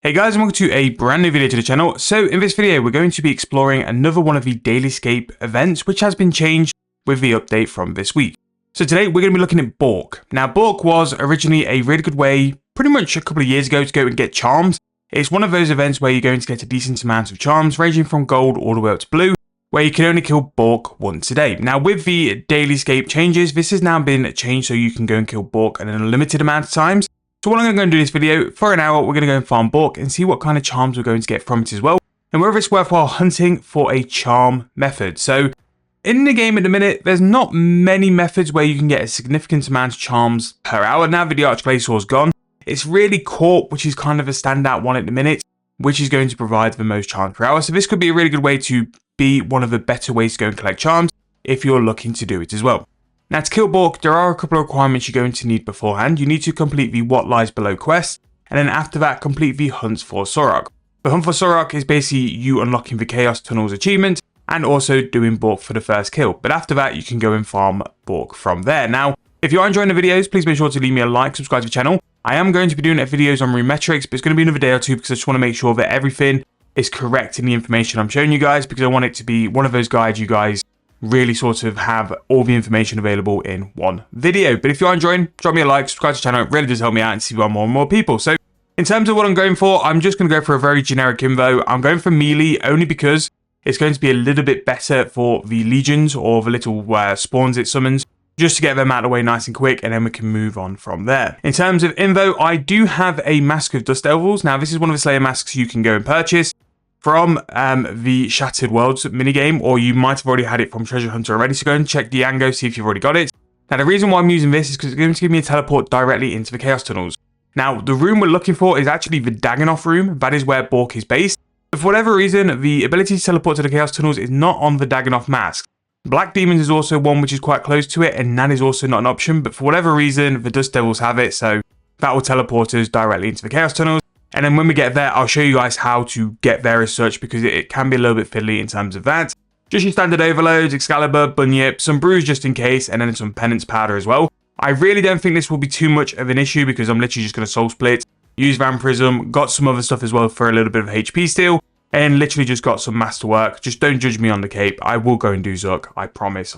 Hey guys, and welcome to a brand new video to the channel. So in this video, we're going to be exploring another one of the daily Scape events, which has been changed with the update from this week. So today we're going to be looking at Bork. Now Bork was originally a really good way, pretty much a couple of years ago, to go and get charms. It's one of those events where you're going to get a decent amount of charms, ranging from gold all the way up to blue, where you can only kill Bork once a day. Now with the daily Scape changes, this has now been changed so you can go and kill Bork an unlimited amount of times. So what I'm going to do in this video, for an hour, we're going to go and farm Bork and see what kind of charms we're going to get from it as well, and whether it's worthwhile hunting for a charm method. So in the game at the minute, there's not many methods where you can get a significant amount of charms per hour. Now that the Archglacier's gone, it's really Corp, which is kind of a standout one at the minute, which is going to provide the most charms per hour. So this could be a really good way to be one of the better ways to go and collect charms if you're looking to do it as well. Now to kill Bork, there are a couple of requirements you're going to need beforehand. You need to complete the What Lies Below quest, and then after that complete the Hunt for Sorok. The Hunt for Sorok is basically you unlocking the Chaos Tunnels achievement and also doing Bork for the first kill. But after that you can go and farm Bork from there. Now if you are enjoying the videos, please make sure to leave me a like, subscribe to the channel. I am going to be doing videos on rune metrics, but it's going to be another day or two because I just want to make sure that everything is correct in the information I'm showing you guys, because I want it to be one of those guides you guys really sort of have all the information available in one video. But if you are enjoying, drop me a like, subscribe to the channel. It really does help me out and see more and more people. So in terms of what I'm going for, I'm just going to go for a very generic invo. I'm going for melee only because it's going to be a little bit better for the legions or the little spawns it summons, just to get them out of the way nice and quick, and then we can move on from there. In terms of invo, I do have a Mask of Dust Devils. Now this is one of the Slayer masks you can go and purchase from the Shattered Worlds minigame, or you might have already had it from Treasure Hunter already, so go and check the Ango, see if you've already got it. Now the reason why I'm using this is because it's going to give me a teleport directly into the Chaos Tunnels. Now the room we're looking for is actually the Dagganoff room. That is where Bork is based. But for whatever reason, the ability to teleport to the Chaos Tunnels is not on the Dagganoff mask. Black Demons is also one which is quite close to it, and that is also not an option, but for whatever reason the Dust Devils have it, so that will teleport us directly into the Chaos Tunnels. And then when we get there, I'll show you guys how to get there as such, because it can be a little bit fiddly in terms of that. Just your standard overloads, Excalibur, Bunyip, some brews just in case, and then some penance powder as well. I really don't think this will be too much of an issue because I'm literally just going to soul split, use Vampirism, got some other stuff as well for a little bit of HP steal, and literally just got some masterwork. Just don't judge me on the cape. I will go and do Zuck. I promise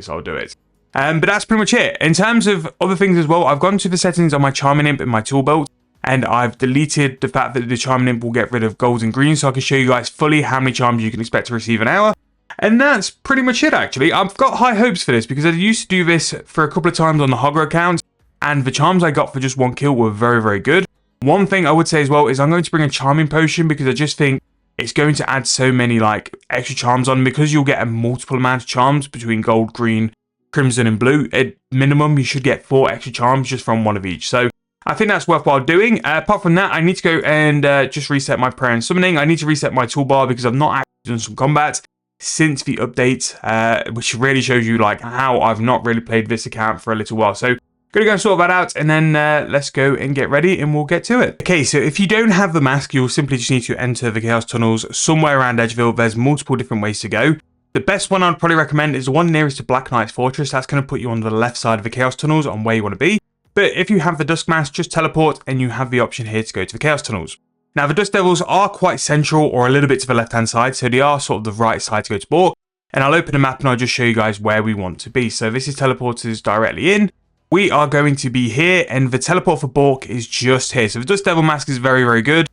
I'll do it. But that's pretty much it. In terms of other things as well, I've gone to the settings on my Charming Imp and my tool belt, and I've deleted the fact that the Charming Imp will get rid of golds and greens, so I can show you guys fully how many charms you can expect to receive an hour. And that's pretty much it actually. I've got high hopes for this because I used to do this for a couple of times on the Hogger account, and the charms I got for just one kill were very, very good. One thing I would say as well is I'm going to bring a Charming Potion because I just think it's going to add so many like extra charms on, because you'll get a multiple amount of charms between gold, green, crimson and blue. At minimum, you should get 4 extra charms just from one of each. So I think that's worthwhile doing. Apart from that, I need to go and just reset my prayer and summoning. I need to reset my toolbar because I've not actually done some combat since the update, which really shows you like how I've not really played this account for a little while. So gonna go and sort that out, and then let's go and get ready and we'll get to it. Okay, so if you don't have the mask, you'll simply just need to enter the Chaos Tunnels somewhere around Edgeville. There's multiple different ways to go. The best one I'd probably recommend is the one nearest to Black Knight's Fortress. That's going to put you on the left side of the Chaos Tunnels on where you want to be. But if you have the Dusk Mask, just teleport and you have the option here to go to the Chaos Tunnels. Now the Dust Devils are quite central or a little bit to the left hand side, so they are sort of the right side to go to Bork. And I'll open a map and I'll just show you guys where we want to be. So this is teleporters directly in. We are going to be here, and the teleport for Bork is just here. So the Dust Devil Mask is very, very good.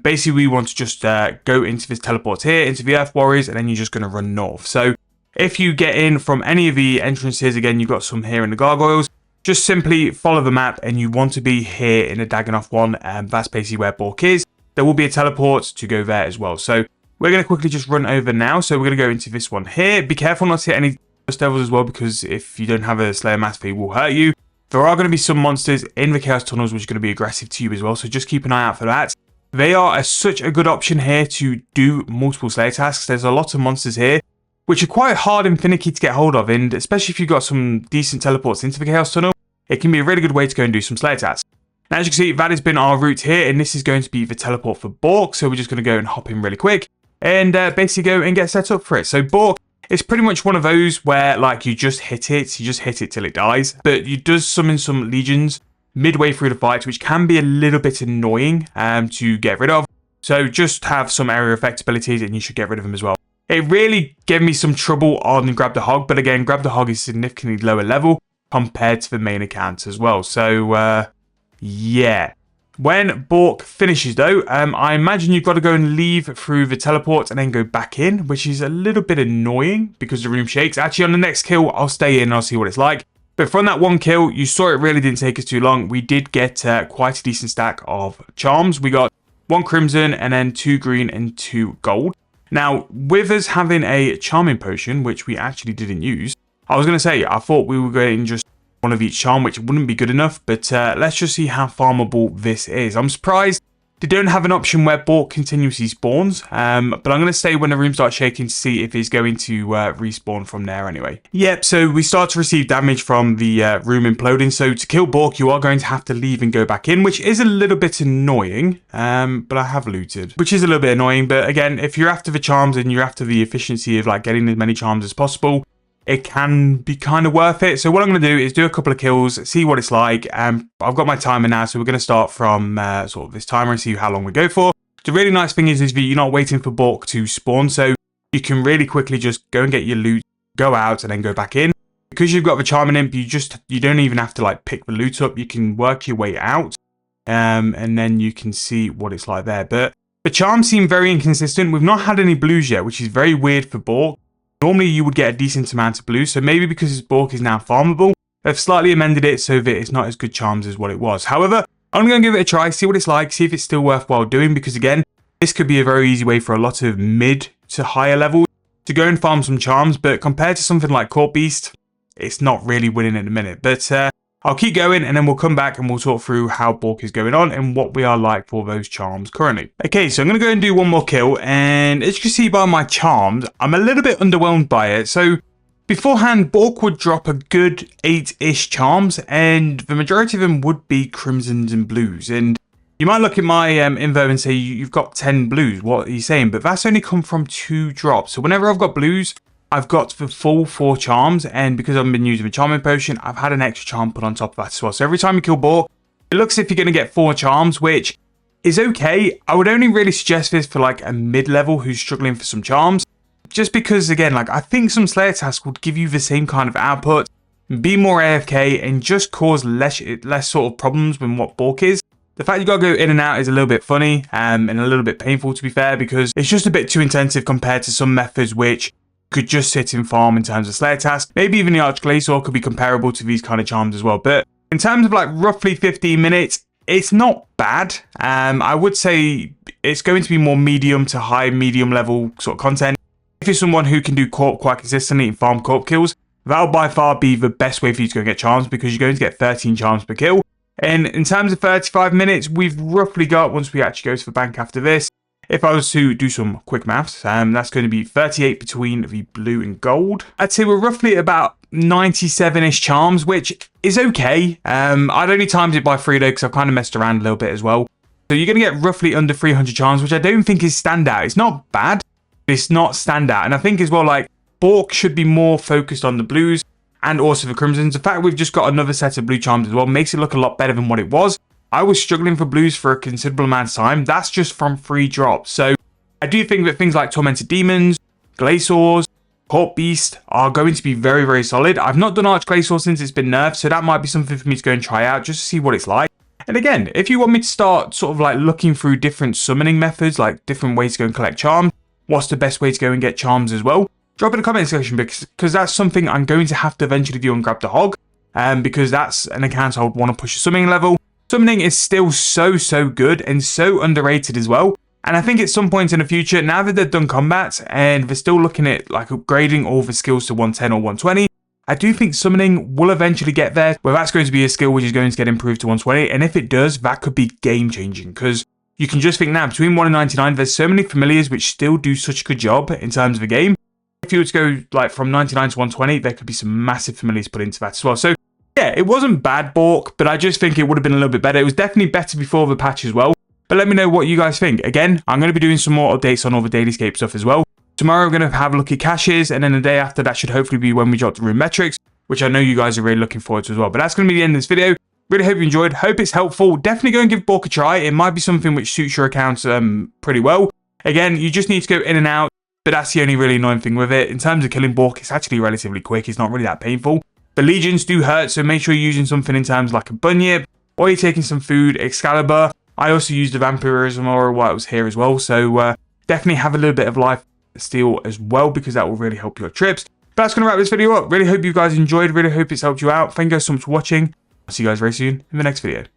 Basically we want to just go into this teleport here, into the Earth Warriors, and then you're just going to run north. So if you get in from any of the entrances, again you've got some here in the Gargoyles, just simply follow the map and you want to be here in the Dagganoff one, and that's basically where Bork is. There will be a teleport to go there as well. So we're going to quickly just run over now. So we're going to go into this one here. Be careful not to hit any Dust Devils as well, because if you don't have a Slayer mask, they will hurt you. There are going to be some monsters in the Chaos Tunnels which are going to be aggressive to you as well, so just keep an eye out for that. They are such a good option here to do multiple Slayer tasks. There's a lot of monsters here which are quite hard and finicky to get hold of, and especially if you've got some decent teleports into the Chaos Tunnel, it can be a really good way to go and do some Slayer tasks. Now as you can see, that has been our route here, and this is going to be the teleport for Bork, so we're just going to go and hop in really quick and basically go and get set up for it. So Bork is pretty much one of those where like you just hit it till it dies, but you does summon some legions midway through the fight, which can be a little bit annoying to get rid of. So just have some area effect abilities and you should get rid of them as well. It really gave me some trouble on Grab the Hog, but again, Grab the Hog is significantly lower level compared to the main account as well. So, yeah. When Bork finishes though, I imagine you've got to go and leave through the teleport and then go back in, which is a little bit annoying because the room shakes. Actually, on the next kill, I'll stay in and I'll see what it's like. But from that one kill, you saw it really didn't take us too long. We did get quite a decent stack of charms. We got 1 crimson and then 2 green and 2 gold. Now, with us having a charming potion, which we actually didn't use, I was going to say, I thought we were getting just one of each charm, which wouldn't be good enough, but let's just see how farmable this is. I'm surprised they don't have an option where Bork continuously spawns, but I'm going to stay when the room starts shaking to see if he's going to respawn from there anyway. Yep, so we start to receive damage from the room imploding, so to kill Bork, you are going to have to leave and go back in, which is a little bit annoying, but I have looted, which is a little bit annoying, but again, if you're after the charms and you're after the efficiency of like getting as many charms as possible, it can be kind of worth it. So what I'm going to do is do a couple of kills, see what it's like. I've got my timer now, so we're going to start from sort of this timer and see how long we go for. The really nice thing is that you're not waiting for Bork to spawn, so you can really quickly just go and get your loot, go out, and then go back in. Because you've got the Charming Imp, you don't even have to like pick the loot up. You can work your way out, and then you can see what it's like there. But the charms seem very inconsistent. We've not had any blues yet, which is very weird for Bork. Normally you would get a decent amount of blues, so maybe because his Bork is now farmable, they've slightly amended it so that it's not as good charms as what it was. However, I'm going to give it a try, see what it's like, see if it's still worthwhile doing, because again, this could be a very easy way for a lot of mid to higher levels to go and farm some charms, but compared to something like Court Beast, it's not really winning at the minute. But I'll keep going and then we'll come back and we'll talk through how Bork is going on and what we are like for those charms currently. Okay, so I'm going to go and do one more kill, and as you can see by my charms, I'm a little bit underwhelmed by it. So beforehand, Bork would drop a good 8-ish charms, and the majority of them would be crimsons and blues. And you might look at my info and say, you've got 10 blues, what are you saying? But that's only come from 2 drops. So whenever I've got blues, I've got the full 4 charms, and because I've been using the charming potion, I've had an extra charm put on top of that as well. So every time you kill Bork, it looks as if you're going to get 4 charms, which is okay. I would only really suggest this for like a mid-level who's struggling for some charms. Just because, again, like I think some Slayer tasks would give you the same kind of output, be more AFK, and just cause less sort of problems than what Bork is. The fact you got to go in and out is a little bit funny and a little bit painful, to be fair, because it's just a bit too intensive compared to some methods which could just sit in farm in terms of Slayer tasks. Maybe even the Archglacior could be comparable to these kind of charms as well. But in terms of like roughly 15 minutes, it's not bad. I would say it's going to be more medium to high medium level sort of content. If you're someone who can do Corp quite consistently and farm Corp kills, that'll by far be the best way for you to go and get charms, because you're going to get 13 charms per kill. And in terms of 35 minutes, we've roughly got, once we actually go to the bank after this, if I was to do some quick maths, that's going to be 38 between the blue and gold. I'd say we're roughly at about 97-ish charms, which is okay. I'd only timed it by 3 though, because I've kind of messed around a little bit as well. So you're going to get roughly under 300 charms, which I don't think is standout. It's not bad, but it's not standout. And I think as well, like, Bork should be more focused on the blues and also the crimsons. The fact we've just got another set of blue charms as well makes it look a lot better than what it was. I was struggling for blues for a considerable amount of time. That's just from 3 drops. So I do think that things like Tormented Demons, Glaciors, Court Beast are going to be very, very solid. I've not done Archglacior since it's been nerfed, so that might be something for me to go and try out just to see what it's like. And again, if you want me to start sort of like looking through different summoning methods, like different ways to go and collect charms, what's the best way to go and get charms as well, drop in the comment section, because that's something I'm going to have to eventually do on Grab the Hog, because that's an account I would want to push a summoning level. Summoning is still so good and so underrated as well. And I think at some point in the future, now that they've done combat and they're still looking at like upgrading all the skills to 110 or 120, I do think summoning will eventually get there, where that's going to be a skill which is going to get improved to 120. And if it does, that could be game changing, because you can just think now, between 1 and 99, there's so many familiars which still do such a good job in terms of the game. If you were to go like from 99 to 120, there could be some massive familiars put into that as well. So yeah, it wasn't bad, Bork, but I just think it would have been a little bit better. It was definitely better before the patch as well. But let me know what you guys think. Again, I'm going to be doing some more updates on all the Daily Scape stuff as well. Tomorrow we're going to have a look at caches, and then the day after that should hopefully be when we drop the rune metrics, which I know you guys are really looking forward to as well. But that's going to be the end of this video. Really hope you enjoyed. Hope it's helpful. Definitely go and give Bork a try. It might be something which suits your account pretty well. Again, you just need to go in and out, but that's the only really annoying thing with it. In terms of killing Bork, it's actually relatively quick. It's not really that painful. The legions do hurt, so make sure you're using something in terms like a bunyip, or you're taking some food, Excalibur. I also used the vampirism aura while it was here as well, so definitely have a little bit of life steal as well, because that will really help your trips. But that's going to wrap this video up. Really hope you guys enjoyed. Really hope it's helped you out. Thank you guys so much for watching. I'll see you guys very soon in the next video.